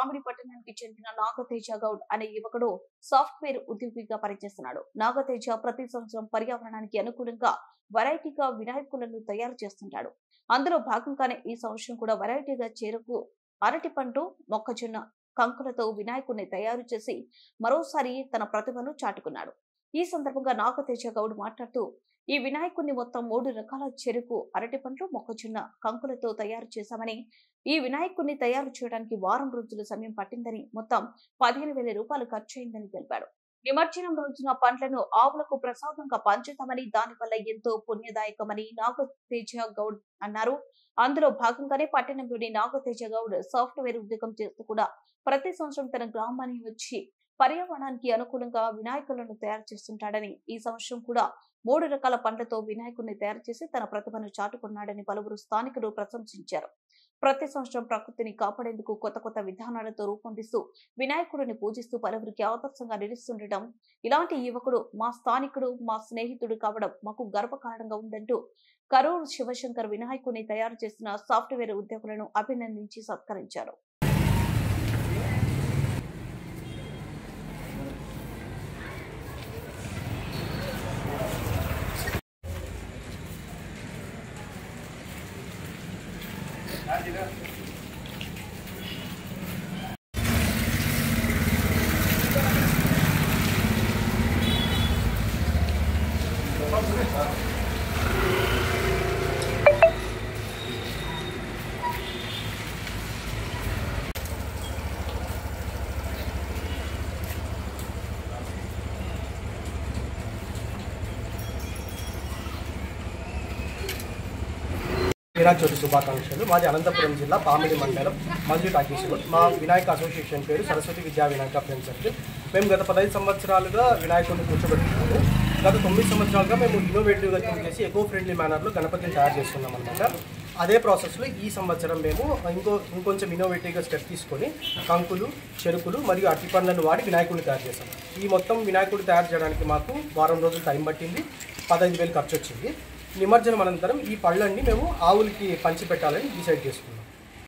పామిడి పట్టణానికి చెందిన నాగతేజ గౌడ్ అనే యువకుడు సాఫ్ట్వేర్ ఉద్యోగిగా పనిచేస్తున్నాడు. నాగతేజ ప్రతి సంవత్సరం పర్యావరణానికి అనుకూలంగా వెరైటీగా వినాయకులను తయారు చేస్తుంటాడు. అందులో భాగంగానే ఈ సంవత్సరం కూడా వెరైటీగా చెరుకు, అరటిపండు, మొక్కజొన్న కంకులతో వినాయకుడిని తయారు చేసి మరోసారి తన ప్రతిభను చాటుకున్నాడు. ఈ సందర్భంగా నాగతేజ గౌడ్ మాట్లాడుతూ, ఈ వినాయకుడిని మొత్తం 3 రకాల చెరుకు, అరటిపండ్లు, మొక్కజొన్న కంకులతో తయారు చేశామని, ఈ వినాయకుడిని తయారు చేయడానికి వారం రోజుల సమయం పట్టిందని, మొత్తం 15,000 రూపాయలు ఖర్చయిందని తెలిపాడు. నిమజ్జనం రోజున పండ్లను ఆవులకు ప్రసాదంగా పంచుతామని, దానివల్ల ఎంతో పుణ్యదాయకమని నాగతేజ గౌడ్ అన్నారు. అందులో భాగంగానే పట్టణంలోని నాగతేజ గౌడ్ సాఫ్ట్వేర్ ఉద్యోగం చేస్తూ కూడా ప్రతి సంవత్సరం తన గ్రామానికి వచ్చి పర్యావరణానికి అనుకూలంగా వినాయకులను తయారు చేస్తుంటాడని, ఈ సంవత్సరం కూడా 3 రకాల పండ్లతో వినాయకుడిని తయారు చేసి తన ప్రతిభను చాటుకున్నాడని పలువురు స్థానికులు ప్రశంసించారు. ప్రతి సంవత్సరం ప్రకృతిని కాపాడేందుకు కొత్త కొత్త విధానాలతో రూపొందిస్తూ వినాయకుడిని పూజిస్తూ పలువురికి ఆదర్శంగా నిలుస్తుండటం, ఇలాంటి యువకుడు మా స్థానికుడు, మా స్నేహితుడు కావడం మాకు గర్వకారణంగా ఉందంటూ కరూర్ శివశంకర్ వినాయకుడిని తయారు చేసిన సాఫ్ట్వేర్ ఉద్యోగులను అభినందించి సత్కరించారు. వినాయక చవితి శుభాకాంక్షలు. మాది అనంతపురం జిల్లా పామిడి మండలం మంజు టాకీస్లో మా వినాయక అసోసియేషన్ పేరు సరస్వతి విద్యా వినాయక ఫ్రెండ్స్ సర్కిల్. మేము గత 15 సంవత్సరాలుగా వినాయకుడిని కూర్చోబెట్టుకున్నాము. గత 9 సంవత్సరాలుగా మేము ఇన్నోవేటివ్గా థింక్ చేసి ఎకో ఫ్రెండ్లీ మేనర్లో గణపతిని తయారు చేస్తున్నాం అనమాట. అదే ప్రాసెస్లో ఈ సంవత్సరం మేము ఇంకొంచెం ఇన్నోవేటివ్గా స్టెప్ తీసుకొని కంకులు, చెరుకులు మరియు అరటిపండ్లను వాడి వినాయకుడిని తయారు చేస్తాం. ఈ మొత్తం వినాయకుడిని తయారు చేయడానికి మాకు వారం రోజులు టైం పట్టింది. 15,000 ఖర్చు వచ్చింది. నిమజ్జనం అనంతరం ఈ పళ్ళన్నీ మేము ఆవులకి పంచిపెట్టాలని డిసైడ్ చేసుకున్నాం.